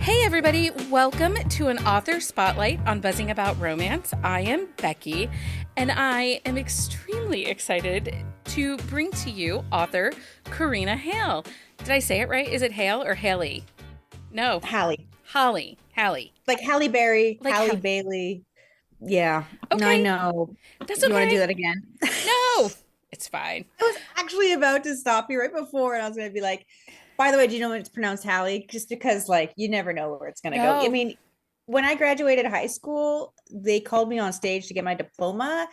Hey everybody, welcome to an author spotlight on Buzzing About Romance. I am Becky, and I am extremely excited to bring to you author Karina Halle. Did I say it right? Is it Hale or Haley? No, Halle. Hallie. Like Halle Berry, Like Halle Hallie. Bailey. Yeah. No, I Okay, know. that's You want to do okay. that again? No, it's fine. I was actually about to stop you right before, and I was going to be like, by the way, do you know when it's pronounced Halle? Just because, like, you never know where it's going to go. I No. mean, when I graduated high school, they called me on stage to get my diploma,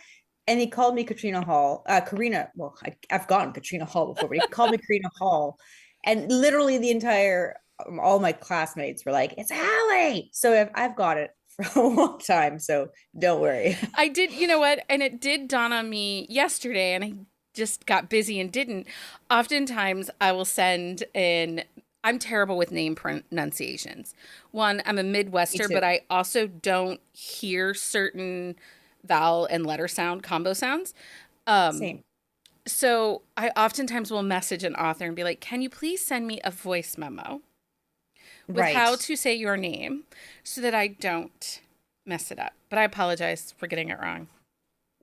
and he called me Katrina Hall. Karina, well, I've gotten Katrina Hall before, but he called me Karina Hall. And literally the entire, all my classmates were like, it's Halle. So I've got it for a long time. So don't worry. I did, you know what? And it did dawn on me yesterday, and I just got busy and didn't. Oftentimes, I will send in. I'm terrible with name pronunciations. One, I'm a Me Midwester, too. but I also don't hear certain vowel and letter sound combo sounds. Um, Same. so I oftentimes will message an author and be like, "Can you please send me a voice memo with Right. how to say your name so that I don't mess it up?" But I apologize for getting it wrong.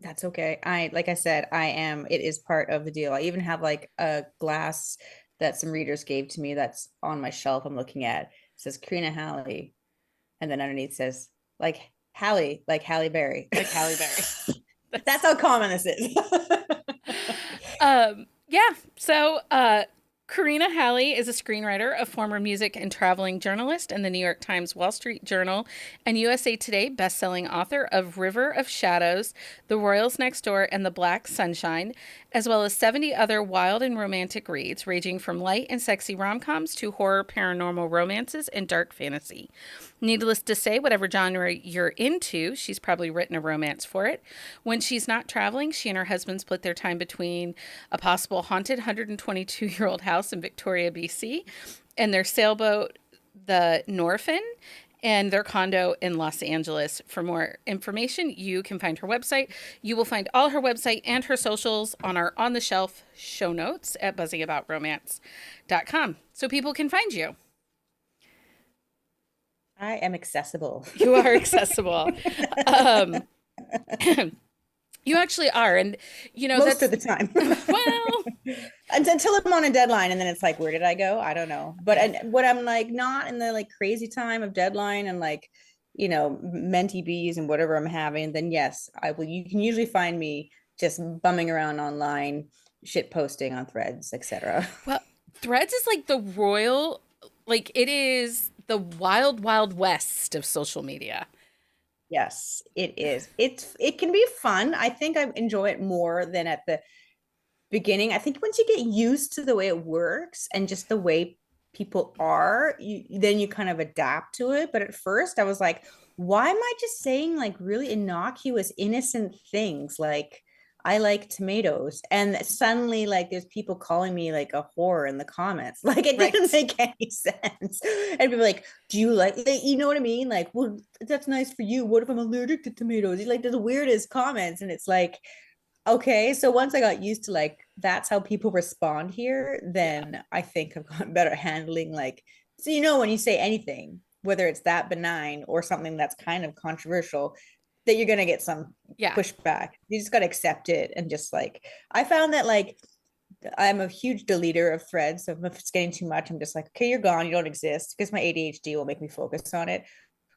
That's okay. Like I said, it is part of the deal. I even have like a glass that some readers gave to me that's on my shelf I'm looking at. It says Karina Halle. And then underneath says like Halle, like Halle Berry. Like Halle Berry. That's That's how common this is. yeah. Karina Halle is a screenwriter, a former music and traveling journalist, and the New York Times, Wall Street Journal, and USA Today best-selling author of River of Shadows, The Royals Next Door, and The Black Sunshine, as well as 70 other wild and romantic reads, ranging from light and sexy rom-coms to horror, paranormal romances, and dark fantasy. Needless to say, whatever genre you're into, she's probably written a romance for it. When she's not traveling, she and her husband split their time between a possible haunted 122-year-old house in Victoria, BC, and their sailboat, the Norfin, and their condo in Los Angeles. For more information, you can find her website. You will find all her website and her socials on our on the shelf show notes at buzzingaboutromance.com so people can find you. I am accessible. You are accessible. Um, you actually are. And, Most of that's, the time. well, Until I'm on a deadline and then it's like, where did I go? I don't know. But yeah. what I'm like, not in the like crazy time of deadline and like, mentee bees and whatever I'm having, then yes, I will. You can usually find me just bumming around online, shit posting on threads, etc. Well, Threads is like the royal, like it is the wild, wild west of social media. Yes, it is. It can be fun. I think I enjoy it more than at the beginning. I think once you get used to the way it works and just the way people are, then you kind of adapt to it. But at first I was like, why am I just saying like really innocuous, innocent things like I like tomatoes? And suddenly like there's people calling me like a whore in the comments. Like it didn't Right. make any sense. And people like, do you like, you know what I mean? Like, well, that's nice for you. What if I'm allergic to tomatoes? Like the weirdest comments. And it's like, okay, so once I got used to like that's how people respond here, Yeah. then I think I've gotten better at handling like, so when you say anything, whether it's that benign or something that's kind of controversial, that you're gonna get some Yeah. pushback. You just gotta accept it and just like I found that like I'm a huge deleter of threads. So if it's getting too much, I'm just like, okay, you're gone, you don't exist, because my ADHD will make me focus on it,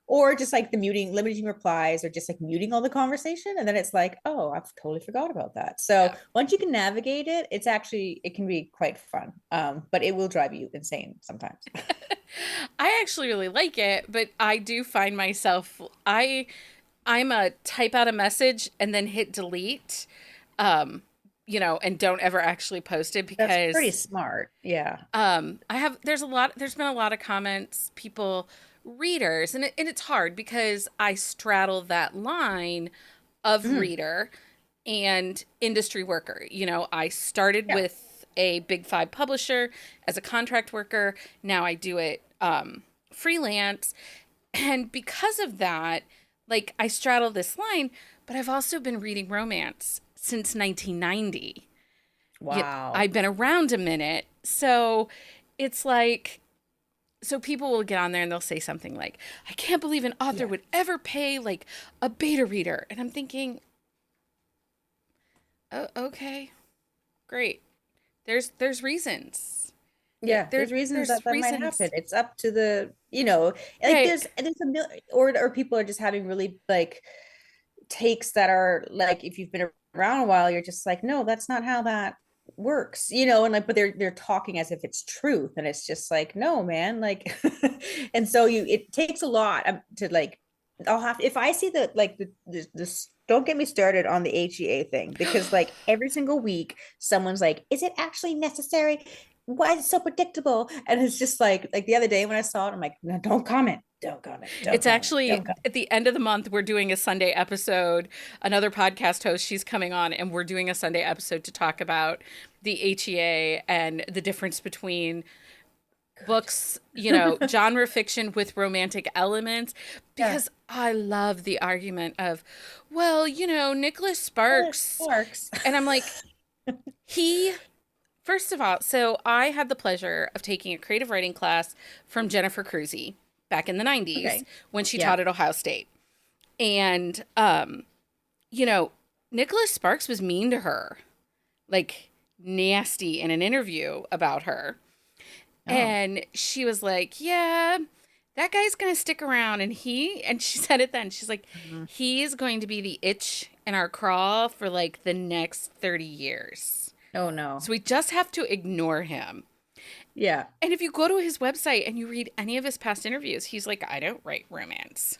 or just like the muting, limiting replies, or just like muting all the conversation. And then it's like, oh, I've totally forgot about that. So Yeah. once you can navigate it, it can be quite fun. But it will drive you insane sometimes. I actually really like it, but I do find myself I'm a type out a message and then hit delete. Um, and don't ever actually post it That's pretty because smart. Yeah. there's been a lot of comments, people, readers, and it's hard because I straddle that line of Mm, reader and industry worker. I started yeah. with a big five publisher as a contract worker. Now I do it freelance. And because of that, like I straddle this line, but I've also been reading romance since 1990. I've Wow. been around a minute. So it's like so people will get on there and they'll say something like, I can't believe an author Yeah. would ever pay like a beta reader. And I'm thinking, oh, okay, great. There's reasons. Yeah, there's reasons There's that that might happen. reasons. It's up to the, like Right. there's a mil or people are just having really like takes that are like if you've been around a while, you're just like, no, that's not how that works, and like, but they're talking as if it's truth, and it's just like, no, man, like, and so it takes a lot to like, I'll have if I see the like this. Don't get me started on the HEA thing because like every single week someone's like, is it actually necessary? Why is it so predictable? And it's just like the other day when I saw it, I'm like, no, don't comment, don't comment, don't It's comment, actually don't comment. at the end of the month, we're doing a Sunday episode. Another podcast host, she's coming on, and we're doing a Sunday episode to talk about the HEA and the difference between books, genre fiction with romantic elements. Yeah. Because I love the argument of, well, Nicholas Well, it Sparks. sparks. And I'm like, he, first of all, so I had the pleasure of taking a creative writing class from Jennifer Cruzy back in the 90s Okay. when she Yeah. taught at Ohio State. And, Nicholas Sparks was mean to her, like nasty in an interview about her. Oh. And she was like, yeah, that guy's going to stick around. And she said it then. She's like, Mhm. he's going to be the itch in our craw for like the next 30 years. Oh no. So we just have to ignore him. Yeah. And if you go to his website and you read any of his past interviews, he's like, I don't write romance.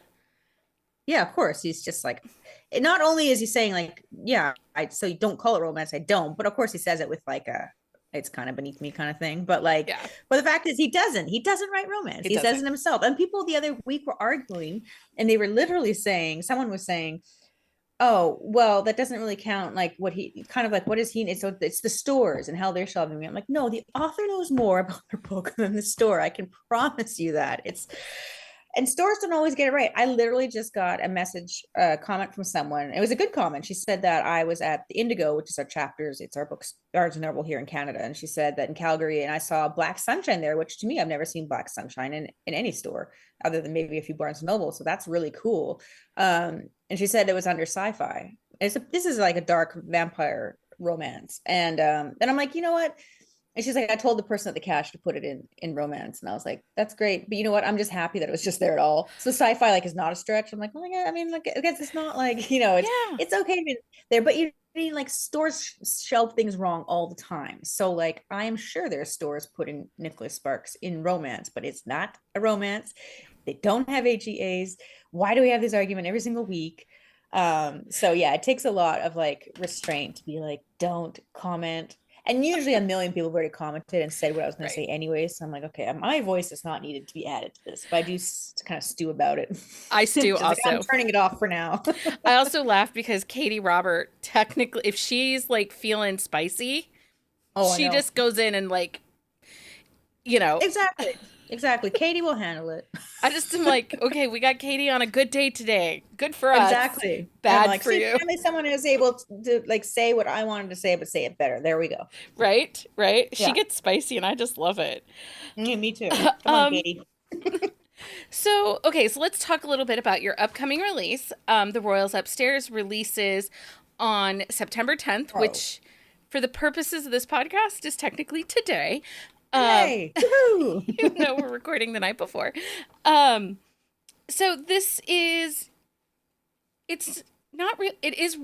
Yeah, of course. He's just like, not only is he saying like, yeah, so you don't call it romance, I don't, but of course he says it with like it's kind of beneath me kind of thing. But like, Yeah, but the fact is he doesn't write romance. he He says doesn't. it himself. And people the other week were arguing and they were literally saying, someone was saying, oh, well, that doesn't really count. Like what he kind of like, what is he? So it's the stores and how they're shelving me. I'm like, no, the author knows more about their book than the store. I can promise you that. And stores don't always get it right. I literally just got a message, comment from someone. It was a good comment. She said that I was at the Indigo, which is our chapters. It's our books, Barnes and Noble here in Canada. And she said that in Calgary, and I saw Black Sunshine there, which to me, I've never seen Black Sunshine in any store other than maybe a few Barnes and Noble. So that's really cool. And she said it was under sci-fi. This is like a dark vampire romance. And I'm like, you know what? And she's like, I told the person at the cash to put it in romance. And I was like, that's great. But you know what? I'm just happy that it was just there at all. So sci-fi like is not a stretch. I'm like, oh yeah, I mean, like I guess it's not like, Yeah. it's okay to be there, but you mean like stores shelve things wrong all the time. So like I am sure there are stores putting Nicholas Sparks in romance, but it's not a romance. They don't have HEAs. Why do we have this argument every single week? So yeah, it takes a lot of like restraint to be like, don't comment. And usually a million people have already commented and said what I was going to Right. say anyway. So I'm like, okay, my voice is not needed to be added to this, but I do kind of stew about it. I stew Just like, I'm also. turning it off for now. I also laugh because Katie Robert, technically, if she's like feeling spicy, Oh, I she know. just goes in and like, you know, Exactly. Exactly. Katie will handle it. I just am like, okay, we got Katie on a good day today. Good for us. Exactly. And I'm Bad like, for see, you. finally someone is able to like say what I wanted to say, but say it better. There we go. Right? Right? She Yeah. gets spicy and I just love it. Me too. Come on, Um, Katie. so, okay, so let's talk a little bit about your upcoming release. The Royals Upstairs releases on September 10th, Oh, which, for the purposes of this podcast, is technically today. Um, hey. Woohoo. even though we're recording the night before. Um, so this is, it's not real. It is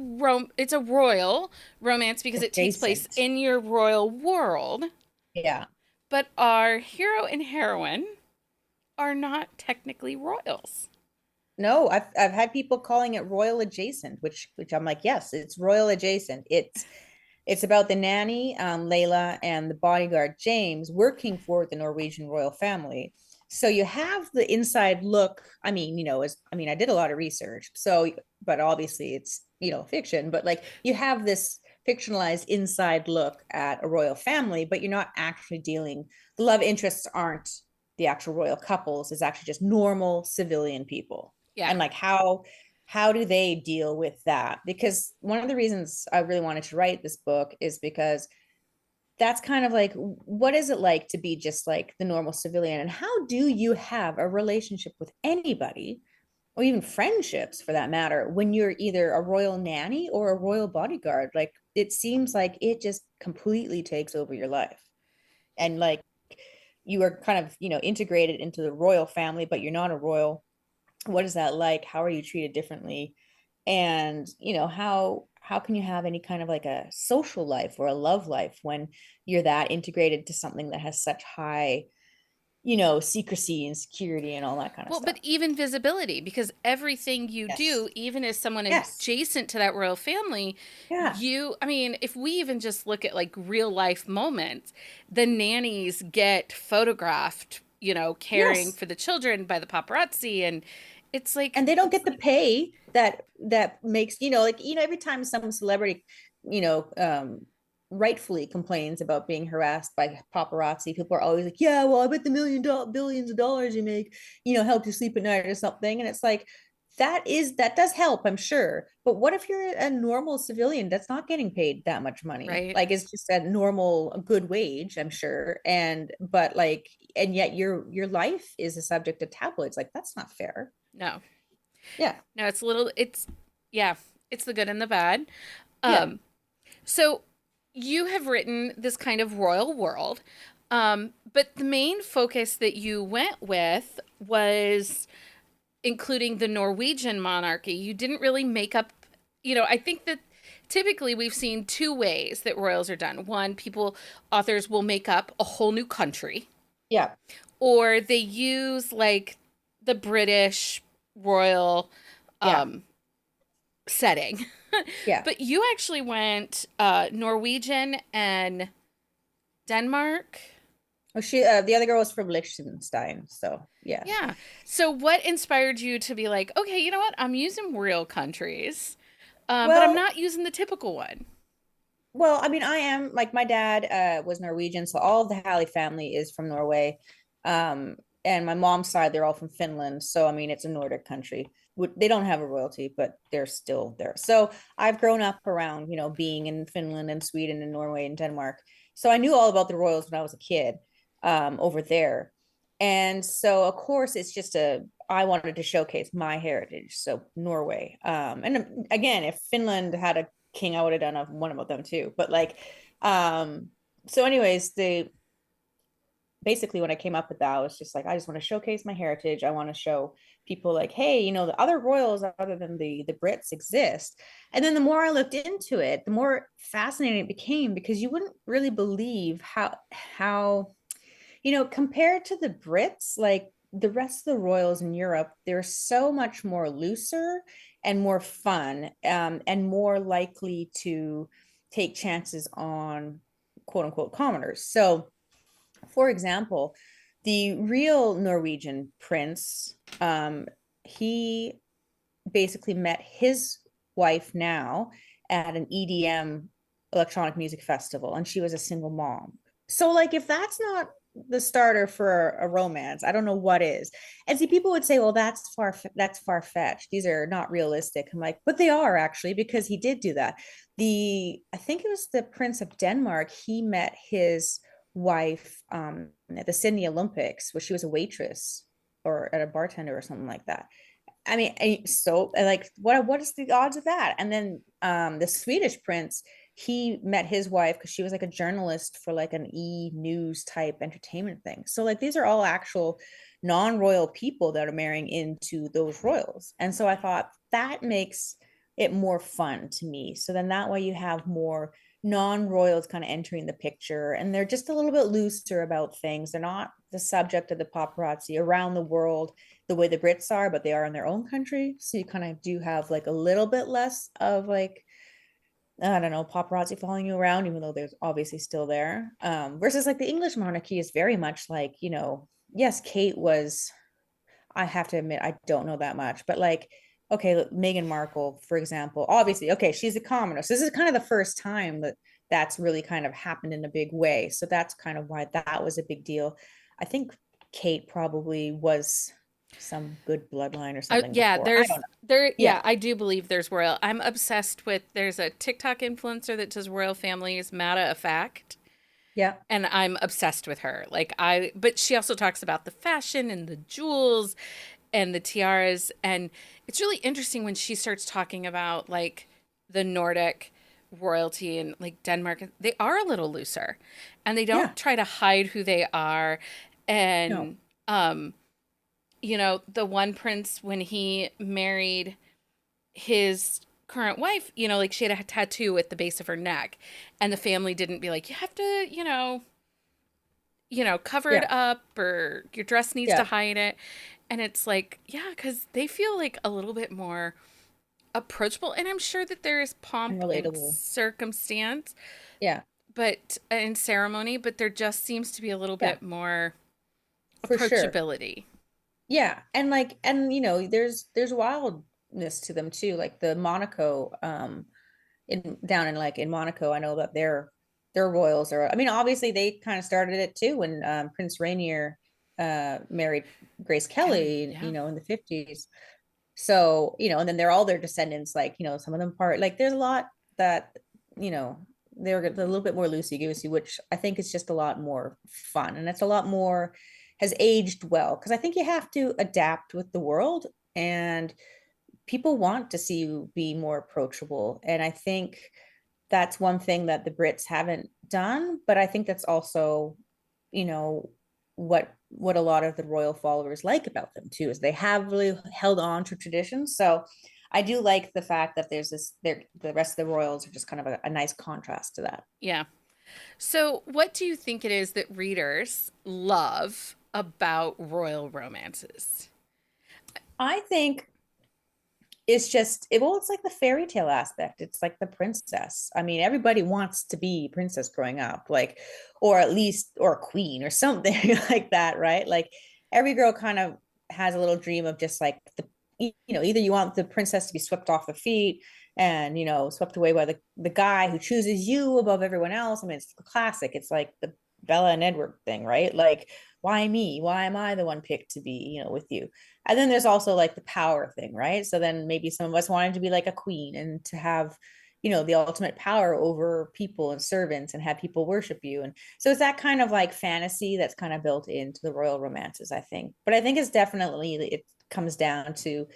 It's a royal romance because it takes place Adjacent. in your royal world, Yeah. but our hero and heroine are not technically royals. No, I've had people calling it royal adjacent, which I'm like, yes, it's royal adjacent. It's about the nanny, Layla, and the bodyguard James working for the Norwegian royal family. So you have the inside look. I mean, I did a lot of research. So, but obviously it's fiction. But like you have this fictionalized inside look at a royal family, but you're not actually dealing. The love interests aren't the actual royal couples. It's actually just normal civilian people, Yeah. and like how do they deal with that? Because one of the reasons I really wanted to write this book is because that's kind of like, what is it like to be just like the normal civilian? And how do you have a relationship with anybody, or even friendships for that matter, when you're either a royal nanny or a royal bodyguard? Like, it seems like it just completely takes over your life. And like, you are kind of, integrated into the royal family, but you're not a royal. What is that like? How are you treated differently? And how can you have any kind of like a social life or a love life when you're that integrated to something that has such high, secrecy and security and all that kind of Well, stuff? but even visibility, because everything you Yes. do, even as someone Yes. adjacent to that royal family, Yeah. I mean, if we even just look at like real life moments, the nannies get photographed, caring Yes. for the children by the paparazzi. And it's like, And they don't get the pay that makes, like, every time some celebrity, you know um rightfully complains about being harassed by paparazzi, people are always like, yeah, well, I bet the billions of dollars you make, help you sleep at night or something. And it's like, that does help, I'm sure, but what if you're a normal civilian that's not getting paid that much money? right? Like, it's just a normal, a good wage, I'm sure, and but like, and yet your life is a subject of tabloids. Like, that's not fair. No, Yeah. no, yeah, it's the good and the bad. Yeah. Um, so you have written this kind of royal world, but the main focus that you went with was including the Norwegian monarchy. You didn't really make up, I think that typically we've seen two ways that royals are done. One, authors will make up a whole new country, Yeah. or they use like the British royal Yeah. um, setting. Yeah. But you actually went Norwegian and Denmark. Oh, the other girl was from Liechtenstein. So yeah. Yeah. So what inspired you to be like, okay, you know what? I'm using real countries, but I'm Well, not using the typical one. Well, I mean, I am like, my dad was Norwegian, so all of the Halle family is from Norway. And my mom's side, they're all from Finland. So I mean, it's a Nordic country. They don't have a royalty, but they're still there. So I've grown up around, being in Finland and Sweden and Norway and Denmark. So I knew all about the royals when I was a kid, over there. And so of course it's just I wanted to showcase my heritage. So Norway. And again, if Finland had a king, I would have done one of them too. But like, um, so anyways, the basically when I came up with that, I was just like, I just want to showcase my heritage. I want to show people like, hey, the other royals other than the Brits exist. And then the more I looked into it, the more fascinating it became, because you wouldn't really believe how compared to the Brits, like the rest of the royals in Europe, they're so much more looser and more fun, and more likely to take chances on quote unquote commoners. So, for example, the real Norwegian prince, he basically met his wife now at an EDM, electronic music festival, and she was a single mom. So, like, if that's not the starter for a romance, I don't know what is. And see, people would say, "Well, that's far fetched. These are not realistic." I'm like, but they are actually, because he did do that. I think it was the Prince of Denmark. He met his wife, at the Sydney Olympics, where she was a waitress or at a bartender or something like that. I mean, so like, what is the odds of that? And then the Swedish prince, he met his wife because she was like a journalist for like an news type entertainment thing. So like, these are all actual non-royal people that are marrying into those royals. And so I thought that makes it more fun to me. So then that way you have more non-royals kind of entering the picture, and they're just a little bit looser about things. They're not the subject of the paparazzi around the world the way the Brits are, but they are in their own country. So you kind of do have like a little bit less of like, I don't know, paparazzi following you around, even though there's obviously still there. Versus like the English monarchy is very much like, yes, Kate was, I have to admit, I don't know that much, but like, okay, look, Meghan Markle, for example, obviously, okay, she's a commoner. So this is kind of the first time that that's really kind of happened in a big way. So that's kind of why that was a big deal. I think Kate probably was some good bloodline or something Yeah, before. I don't know. yeah, Yeah. I do believe there's royal. There's a TikTok influencer that does royal families, Matter of Fact. Yeah. and I'm obsessed with her. But she also talks about the fashion and the jewels and the tiaras. And it's really interesting when she starts talking about like the Nordic royalty and like Denmark. They are a little looser and they Yeah. don't try to hide who they are. No. And, the one prince, when he married his current wife, like she had a tattoo at the base of her neck, and the family didn't be like, you have to, cover Yeah. it up or your dress needs to Yeah. hide it. And it's like, yeah, because they feel like a little bit more approachable. And I'm sure that there is And pomp and relatable. circumstance, Yeah. but and ceremony, but there just seems to be a little Yeah. bit more For sure. approachability. Yeah. And like, and there's wildness to them too. Like the Monaco, in down in like in Monaco, I know that their royals are, I mean, obviously they kind of started it too when Prince Rainier married Grace Kelly, Kelly, yeah. in the 50s. So, and then they're all their descendants, like, some of them part, like there's a lot that, you know, they're a little bit more loosey goosey, which I think is just a lot more fun. And it's a lot more, has aged well. Cause I think you have to adapt with the world, and people want to see you be more approachable. And I think that's one thing that the Brits haven't done, but I think that's also, you know, what a lot of the royal followers like about them too, is they have really held on to traditions. So I do like the fact that there's this there the rest of the royals are just kind of a nice contrast to that. Yeah. So, what do you think it is that readers love about royal romances? I think well, it's like the fairy tale aspect. It's like the princess. I mean, everybody wants to be a princess growing up, like, or at least, or a queen or something like that, right? Like every girl kind of has a little dream of just like either you want the princess to be swept off the feet and swept away by the guy who chooses you above everyone else. I mean, it's the classic. It's like the Bella and Edward thing, right? Like, why me? Why am I the one picked to be, with you? And then there's also like the power thing, right? So then maybe some of us wanted to be like a queen and to have, the ultimate power over people and servants and have people worship you. And so it's that kind of like fantasy that's kind of built into the royal romances, I think. But I think it's definitely, it comes down to,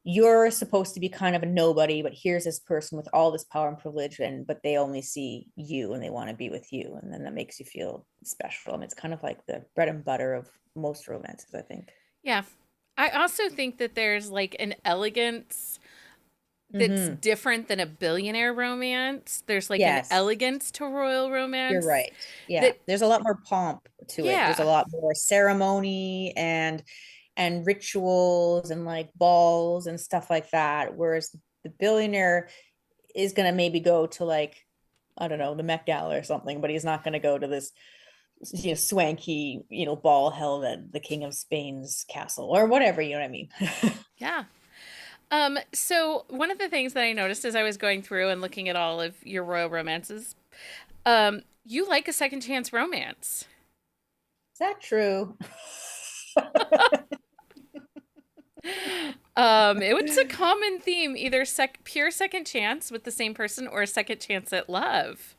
you're supposed to be kind of a nobody, but here's this person with all this power and privilege, but they only see you and they want to be with you. And then that makes you feel special. I mean, it's kind of like the bread and butter of most romances, I think. Yeah. I also think that there's like an elegance that's Mm-hmm. different than a billionaire romance. There's like an Yes. elegance to royal You're romance right. Yeah. that, There's a lot more pomp to it. There's a yeah, lot more ceremony and rituals and like balls and stuff like that. Whereas the billionaire is gonna maybe go to like, I don't know, the Met Gala or something, but he's not gonna go to this swanky, ball held at the King of Spain's castle or whatever, you know what I mean? yeah. So one of the things that I noticed as I was going through and looking at all of your royal romances, you like a second chance romance. Is that true? It's a common theme, either pure second chance with the same person or a second chance at love.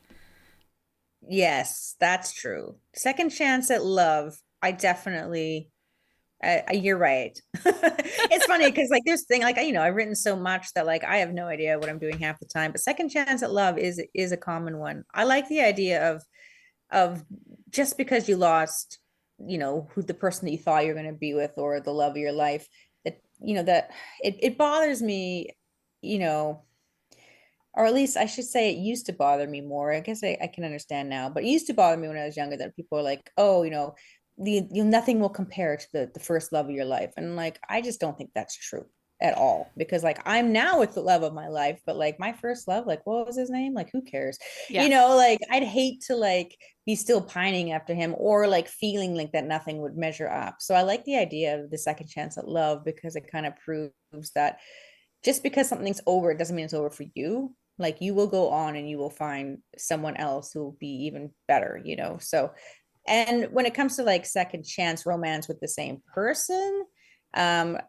Yes, that's true. Second chance at love. I definitely you're right. It's funny because like there's thing like I've written so much that like I have no idea what I'm doing half the time. But second chance at love is a common one. I like the idea of just because you lost, who the person that you thought you're going to be with or the love of your life, that it bothers me, you know, or at least I should say it used to bother me more. I guess I can understand now, but it used to bother me when I was younger that people are like, oh, nothing will compare to the first love of your life. And like, I just don't think that's true at all, because like I'm now with the love of my life, but like my first love, like what was his name? Like who cares? Yeah. Like I'd hate to like be still pining after him or like feeling like that nothing would measure up. So I like the idea of the second chance at love because it kind of proves that just because something's over, it doesn't mean it's over for you. Like you will go on and you will find someone else who will be even better. So, and when it comes to like second chance romance with the same person,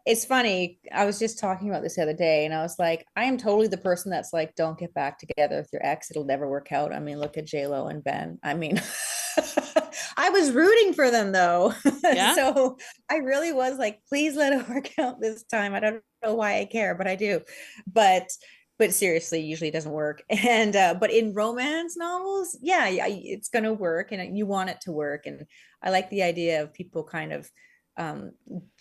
it's funny. I was just talking about this the other day and I was like, I am totally the person that's like, don't get back together with your ex. It'll never work out. I mean, look at J Lo and Ben. I mean, I was rooting for them though. Yeah. So I really was like, please let it work out this time. I don't know why I care, but I do. But but seriously, usually it doesn't work. And but in romance novels, yeah, yeah, it's gonna work and you want it to work. And I like the idea of people kind of um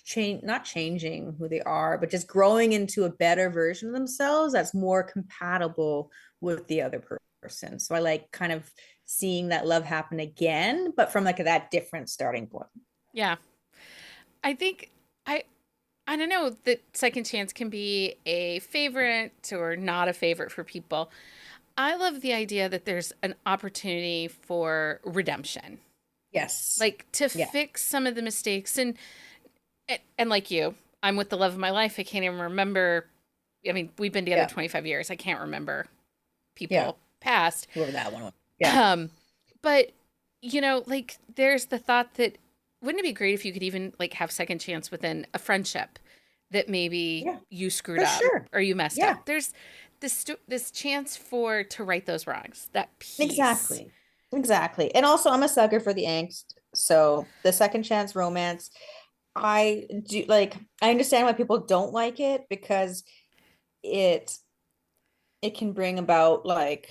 change, not changing who they are, but just growing into a better version of themselves that's more compatible with the other person. So I like kind of seeing that love happen again, but from like that different starting point. Yeah. I think I I don't know that second chance can be a favorite or not a favorite for people. I love the idea that there's an opportunity for redemption. Yes. Like to Yeah. fix some of the mistakes and like you, I'm with the love of my life. I can't even remember. I mean, we've been together Yeah. 25 years. I can't remember Yeah. people past. Whoever that one was. Yeah. Um, but like there's the thought that wouldn't it be great if you could even like have second chance within a friendship that maybe Yeah. you screwed For up sure. or you messed Yeah. up. There's this chance for to right those wrongs. That peace. Exactly. Exactly. And also I'm a sucker for the angst. So the second chance romance, I do like I understand why people don't like it because it it can bring about like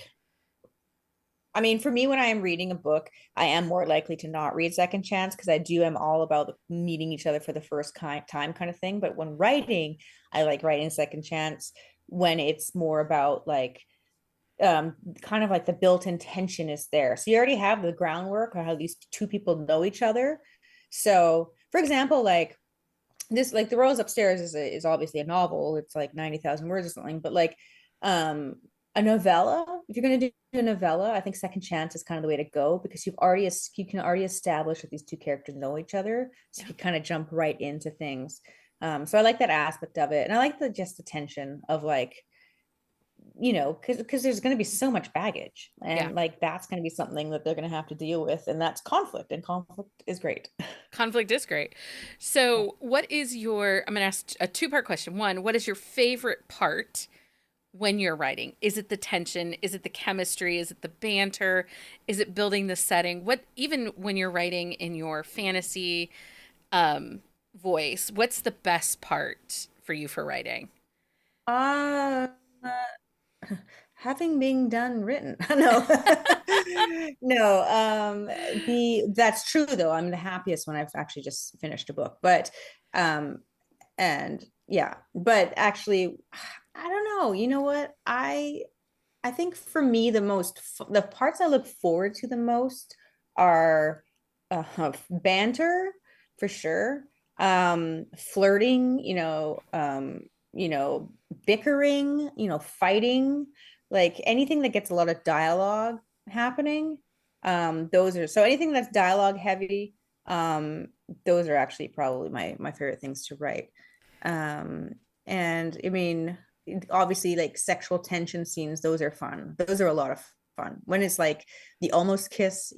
I mean, for me, when I am reading a book, I am more likely to not read second chance because I do am all about meeting each other for the first time kind of thing. But when writing, I like writing second chance when it's more about like kind of like the built-in tension is there. So you already have the groundwork or how these two people know each other. So, for example, like this like The Rose Upstairs is obviously a novel. It's like 90,000 words or something, but like um a novella, if you're going to do a novella, I think second chance is kind of the way to go because you can already establish that these two characters know each other, so Yeah. you can kind of jump right into things. So I like that aspect of it, and I like the just the tension of like because there's going to be so much baggage, Yeah. and like that's going to be something that they're going to have to deal with, and that's conflict, and conflict is great. Conflict is great. So, what is your I'm going to ask a two-part question. One, what is your favorite part when you're writing? Is it the tension? Is it the chemistry? Is it the banter? Is it building the setting? What even when you're writing in your fantasy um, voice, what's the best part for you for writing? Uh, having been done written. No. No, the that's true though. I'm the happiest when I've actually just finished a book. But um and yeah, but actually I don't know. You know what? I think for me the parts I look forward to the most are banter for sure. Flirting, you know, bickering, fighting, like anything that gets a lot of dialogue happening. Those are so anything that's dialogue heavy, those are actually probably my favorite things to write. Um, and I mean, obviously like sexual tension scenes, those are fun. Those are a lot of fun. When it's like the almost kiss,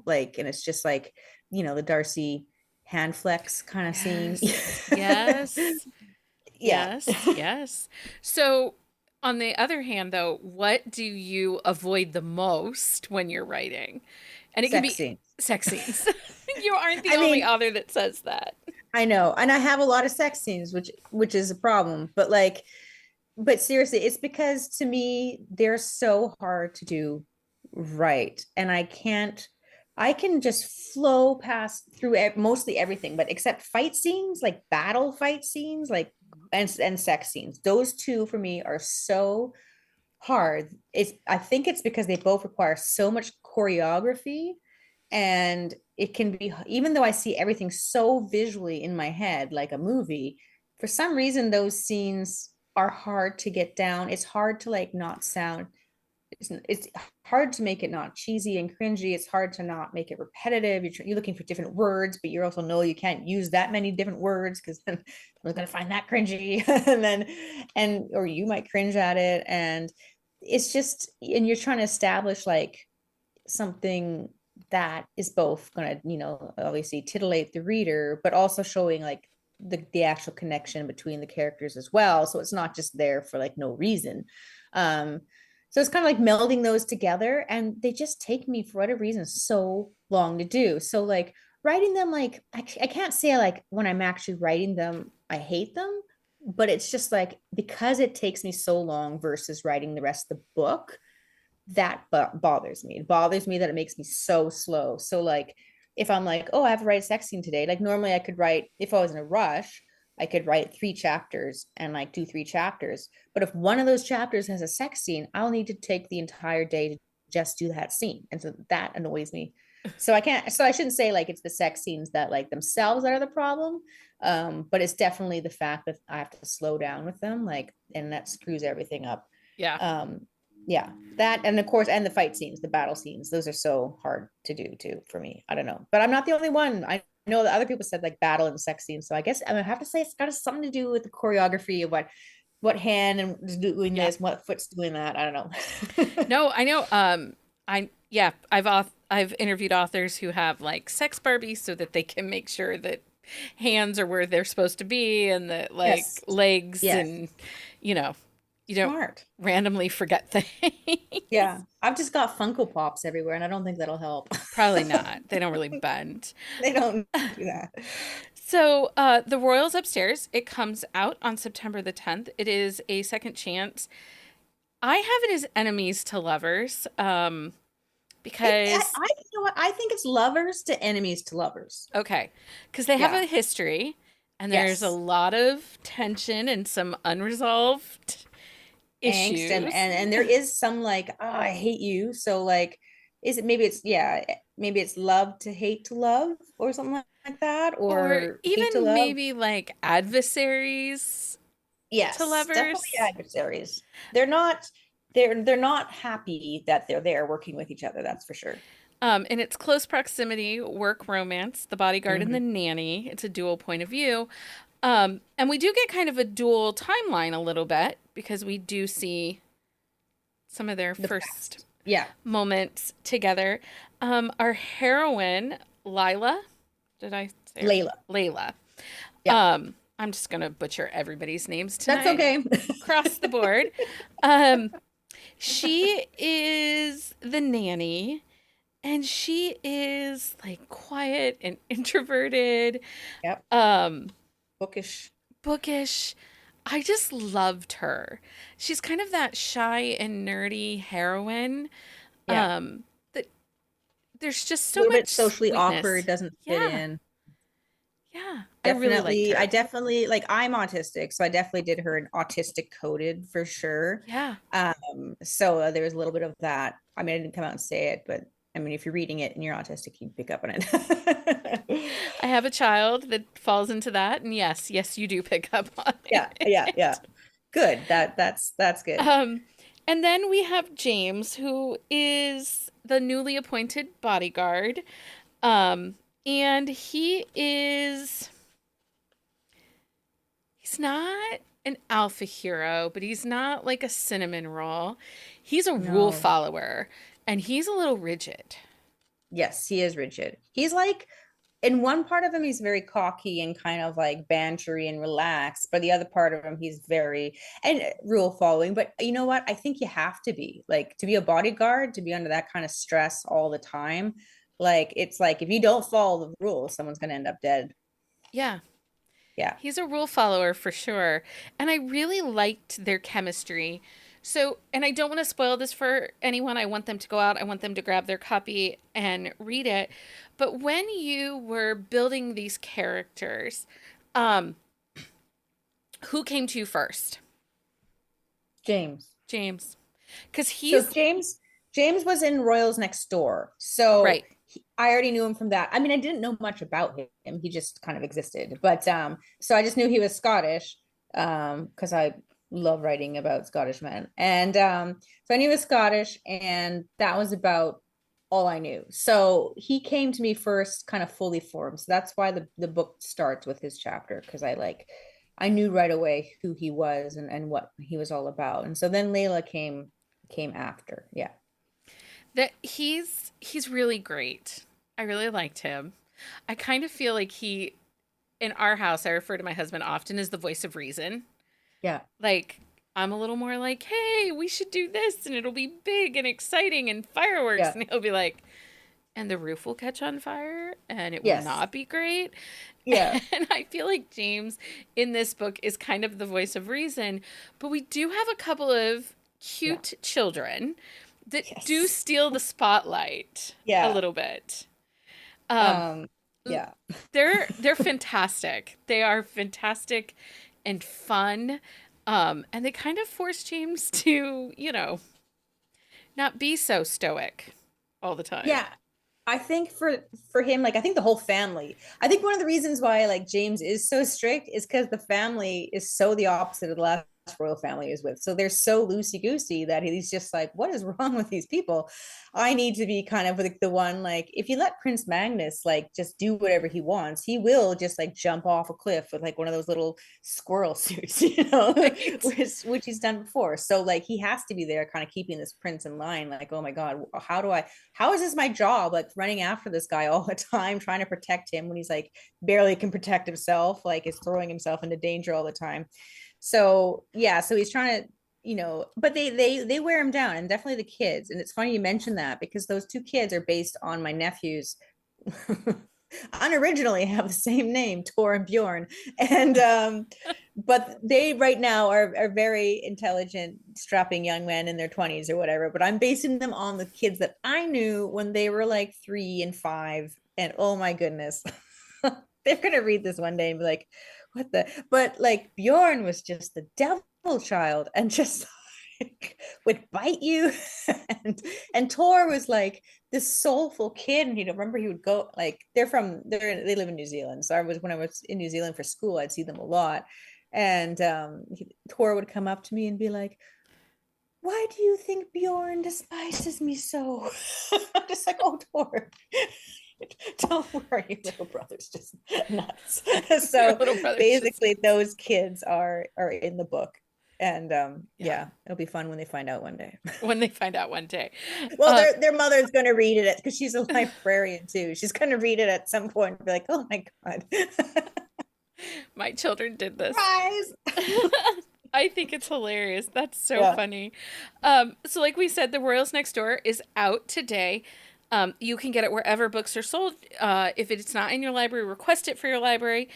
like and it's just like, the Darcy hand flex kind of scene. Yes. Yes. Yeah. Yes. Yes. So, on the other hand, though, what do you avoid the most when you're writing? And it can Sex be scenes. sex scenes. You aren't the I only mean, author that says that. I know, and I have a lot of sex scenes, which is a problem. But seriously, it's because to me they're so hard to do right, and I can just flow past through mostly everything, but except fight scenes, like battle fight scenes, like and sex scenes. Those two for me are so hard. I think it's because they both require so much choreography, and it can be, even though I see everything so visually in my head like a movie, for some reason those scenes are hard to get down. It's hard to like not sound, it's hard to make it not cheesy and cringy. It's hard to not make it repetitive. You're looking for different words, but you also know you can't use that many different words because then someone's going to find that cringy or you might cringe at it. And it's just, and you're trying to establish like something that is both going to, obviously titillate the reader, but also showing like the actual connection between the characters as well. So it's not just there for like no reason. Um, So it's kind of like melding those together, and they just take me for whatever reason so long to do. So like writing them, like I can't say like when I'm actually writing them, I hate them, but it's just like because it takes me so long versus writing the rest of the book, that bothers me. It bothers me that it makes me so slow. So like if I'm like, oh, I have to write a sex scene today, like normally I could write, if I was in a rush, I could write 3 chapters and like do 3 chapters. But if one of those chapters has a sex scene, I'll need to take the entire day to just do that scene. And so that annoys me. So I can't, so I shouldn't say like it's the sex scenes that like themselves that are the problem. But it's definitely the fact that I have to slow down with them, like, and that screws everything up. Yeah. Um, yeah, that, and of course, and the fight scenes, the battle scenes, those are so hard to do too for me. I don't know, but I'm not the only one. I know that other people said like battle and sex scenes, so I guess I would have to say it's got something to do with the choreography of what hand and is doing Yeah. this, what foot's doing that. I don't know. No, I know. I've interviewed authors who have like sex Barbies so that they can make sure that hands are where they're supposed to be and that like Yes, legs yes, and you know, you don't smart. randomly forget things. Yeah, I've just got Funko Pops everywhere, and I don't think that'll help. Probably not. They don't really bend. They don't do that. So, The Royals Upstairs, it comes out on September the 10th. It is a second chance. I have it as enemies to lovers, because, You know what? I think it's lovers to enemies to lovers. okay, because they have Yeah. a history and there's a Yes. lot of tension and some unresolved Angst, issues. and there is some like, oh, I hate you. So like, is it, maybe it's, yeah, maybe it's love to hate to love or something like that, Or or hate to even love. maybe like adversaries to Yes, definitely lovers. adversaries. They're not happy that they're there working with each other, that's for sure. In its close proximity, work romance, the bodyguard and the Hmm. nanny. It's a dual point of view. And we do get kind of a dual timeline a little bit because we do see some of their The first past. Yeah. moments together. Our heroine, Lila, did I say her? Layla. Layla. Yeah. I'm just going to butcher everybody's names That's tonight okay. across the board. Um, she is the nanny and she is like quiet and introverted, Yep. um, Bookish. bookish. I just loved her. She's kind of that shy and nerdy heroine. Yeah. That there's just A so little much bit socially sweetness. awkward, doesn't fit Yeah, in. yeah. I really liked Definitely, I her. definitely like, I'm autistic, so I definitely did her an autistic coded for sure. Yeah. So there was a little bit of that. I mean, I didn't come out and say it, but I mean, if you're reading it and you're autistic, you pick up on it. I have a child that falls into that, and yes, yes, you do pick up on Yeah, yeah, yeah. it. Good. That's good. Um, and then we have James, who is the newly appointed bodyguard. Um, and he's not an alpha hero, but he's not like a cinnamon roll. He's a rule No. follower, and he's a little rigid. Yes, he is rigid. He's like, in one part of him, he's very cocky and kind of like bantery and relaxed, but the other part of him, he's very and rule following. But you know what? I think you have to be like, to be a bodyguard, to be under that kind of stress all the time. Like, it's like if you don't follow the rules, someone's going to end up dead. Yeah, Yeah. he's a rule follower for sure. And I really liked their chemistry. So, and I don't want to spoil this for anyone. I want them to go out, I want them to grab their copy and read it. But when you were building these characters, um, who came to you first? James. James. Because So he's James was in Royals Next Door. So right. I already knew him from that. I mean, I didn't know much about him. He just kind of existed. But so I just knew he was Scottish, because I love writing about Scottish men. And so I knew he was Scottish, and that was about all I knew. So he came to me first kind of fully formed. So that's why the book starts with his chapter, because I knew right away who he was and what he was all about. And so then Layla came after. Yeah. That he's really great. I really liked him. I kind of feel like in our house, I refer to my husband often as the voice of reason. Yeah. Like I'm a little more like, hey, we should do this and it'll be big and exciting and fireworks. Yeah. And he'll be like, and the roof will catch on fire and it will Yes. not be great. Yeah. And I feel like James in this book is kind of the voice of reason, but we do have a couple of Yeah. cute children that do Yes. steal the spotlight a Yeah. little bit. Um, Um, yeah. they're fantastic. They are fantastic and fun. And they kind of force James to, not be so stoic all the time. Yeah. I think for him, like I think the whole family. I think one of the reasons why like James is so strict is because the family is so the opposite of the last royal family is with. So they're so loosey goosey that he's just like, what is wrong with these people? I need to be kind of like the one like if you let Prince Magnus like just do whatever he wants, he will just like jump off a cliff with like one of those little squirrel suits, Right? which he's done before. So like he has to be there, kind of keeping this prince in line. Like, oh my god, how is this my job? Like running after this guy all the time, trying to protect him when he's like barely can protect himself, like is throwing himself into danger all the time. So yeah, so he's trying to, but they wear him down, and definitely the kids. And it's funny you mentioned that because those two kids are based on my nephews. Unoriginally have the same name, Tor and Bjorn, and but they right now are very intelligent, strapping young men in their 20s or whatever. But I'm basing them on the kids that I knew when they were like 3 and 5, and oh my goodness, they're gonna read this one day and be like, "What the?" But like Bjorn was just the devil child, and just like, would bite you, and Tor was like this soulful kid, and remember he would go like they live in New Zealand, so I was when I was in New Zealand for school I'd see them a lot, and Tor would come up to me and be like, why do you think Bjorn despises me so? I'm just like, oh Tor, don't worry, little brother's just nuts. Your So little brother's just basically nuts. those kids are in the book, and Yeah. yeah, it'll be fun when they find out one day. When they find out one day. Well, Um, their mother's going to read it because she's a librarian too. She's going to read it at some point and be like, "Oh my god, my children did this. surprise!" I think it's hilarious. That's so Yeah. funny. So, like we said, The Royals Next Door is out today. You can get it wherever books are sold. If it's not in your library, request it for your library.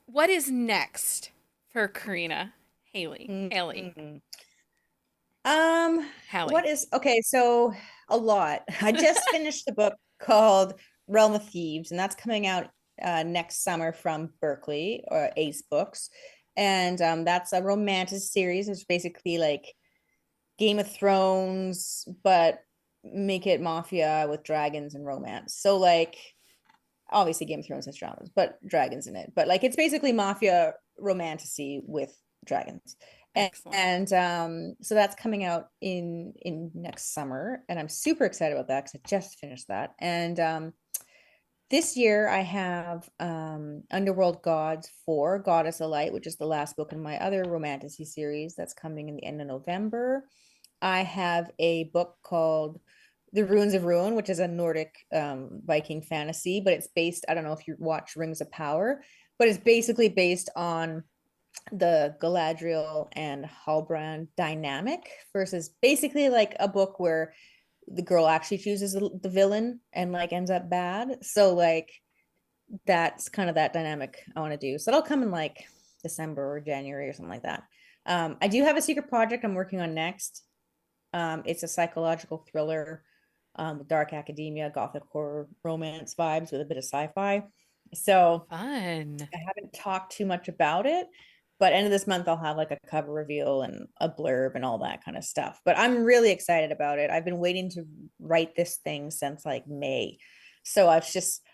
What is next for Karina Haley? Haley. Mm-hmm. Um, what Hallie. is okay? So a lot. I just finished the book called Realm of Thieves, and that's coming out next summer from Berkeley or Ace Books, and that's a romantic series. It's basically like Game of Thrones, but make it mafia with dragons and romance. So like obviously Game of Thrones has dragons, but dragons in it. But like it's basically mafia romantasy with dragons. Excellent. So that's coming out in next summer, and I'm super excited about that because I just finished that. And this year I have Underworld Gods 4, Goddess of Light, which is the last book in my other romantasy series that's coming in the end of November. I have a book called The Ruins of Ruin, which is a Nordic Viking fantasy, but it's based, I don't know if you watch Rings of Power, but it's basically based on the Galadriel and Halbrand dynamic versus basically like a book where the girl actually chooses the villain and like ends up bad. So like that's kind of that dynamic I want to do. So that'll come in like December or January or something like that. I do have a secret project I'm working on next. It's a psychological thriller with dark academia, gothic horror, romance vibes with a bit of sci-fi. So Fun. I haven't talked too much about it, but end of this month I'll have like a cover reveal and a blurb and all that kind of stuff. But I'm really excited about it. I've been waiting to write this thing since like May. So I've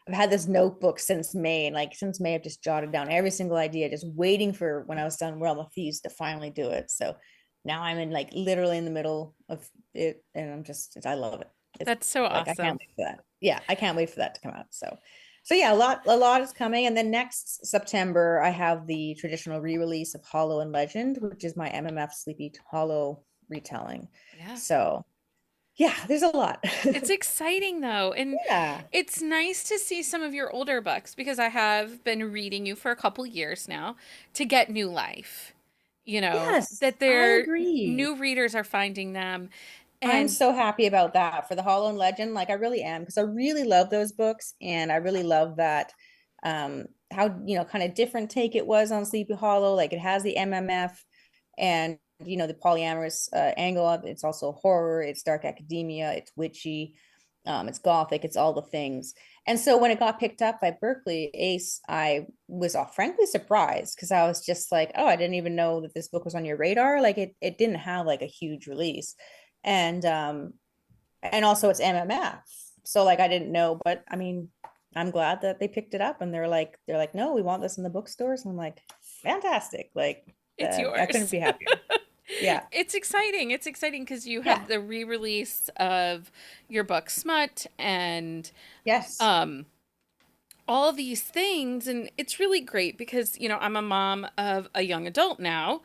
had this notebook since May, and like since May I've just jotted down every single idea, just waiting for when I was done Realm of Thieves to finally do it. So now I'm in like literally in the middle of it, and I love it. It's That's so like I can't awesome. wait for that. Yeah, I can't wait for that to come out. So yeah, a lot is coming. And then next September, I have the traditional re-release of Hollow and Legend, which is my MMF Sleepy Hollow retelling. Yeah. So yeah, there's a lot. It's exciting though, and Yeah. it's nice to see some of your older books because I have been reading you for a couple years now to get new life. Yes, that I their agree. new readers are finding them. I'm And so happy about that for the Hollow and Legend. Like I really am because I really love those books and I really love that how kind of different take it was on Sleepy Hollow. Like it has the MMF and the polyamorous angle of it. It's also horror, it's dark academia, it's witchy, it's gothic, it's all the things. And so when it got picked up by Berkeley Ace, I was frankly surprised because I was just like, oh, I didn't even know that this book was on your radar. Like it didn't have like a huge release. And also it's MMF. So like I didn't know, but I mean, I'm glad that they picked it up and they're like, no, we want this in the bookstores. And I'm like, fantastic. Like it's I couldn't yours. be happier. Yeah. It's exciting. It's exciting because you Yeah. have the re-release of your book Smut and Yes. um all these things, and it's really great because I'm a mom of a young adult now,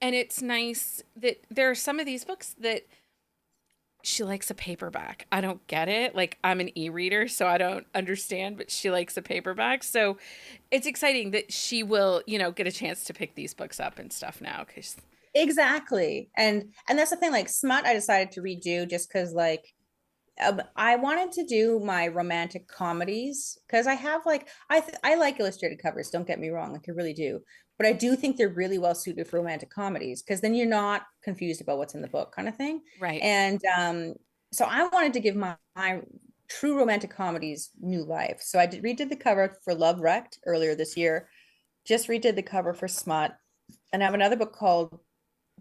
and it's nice that there are some of these books that she likes a paperback. I don't get it. Like, I'm an e-reader, so I don't understand, but she likes a paperback. So it's exciting that she will, get a chance to pick these books up and stuff now. Cause Exactly. And that's the thing, like Smut, I decided to redo just because like I wanted to do my romantic comedies because I have like I like illustrated covers. Don't get me wrong, like I really do, but I do think they're really well suited for romantic comedies because then you're not confused about what's in the book, kind of thing. right. And so I wanted to give my true romantic comedies new life. So I redid the cover for Love Wrecked earlier this year. Just redid the cover for Smut, and I have another book called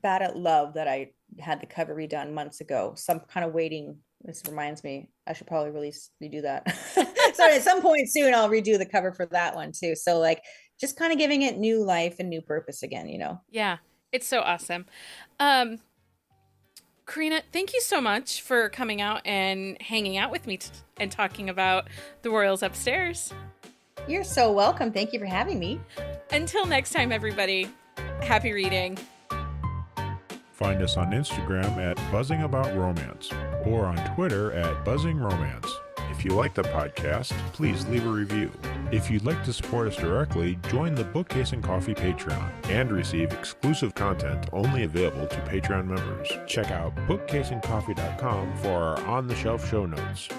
Bad at Love that I had the cover redone months ago. So I'm kind of waiting. This reminds me, I should probably redo that. So at some point soon, I'll redo the cover for that one too. So like just kind of giving it new life and new purpose again. Yeah. It's so awesome. Um, Karina, thank you so much for coming out and hanging out with me and talking about the Royals upstairs. You're so welcome. Thank you for having me. Until next time, everybody, happy reading. Find us on Instagram at Buzzing About Romance or on Twitter at Buzzing Romance. If you like the podcast, please leave a review. If you'd like to support us directly, join the Bookcase and Coffee Patreon and receive exclusive content only available to Patreon members. Check out bookcaseandcoffee.com for our on-the-shelf show notes.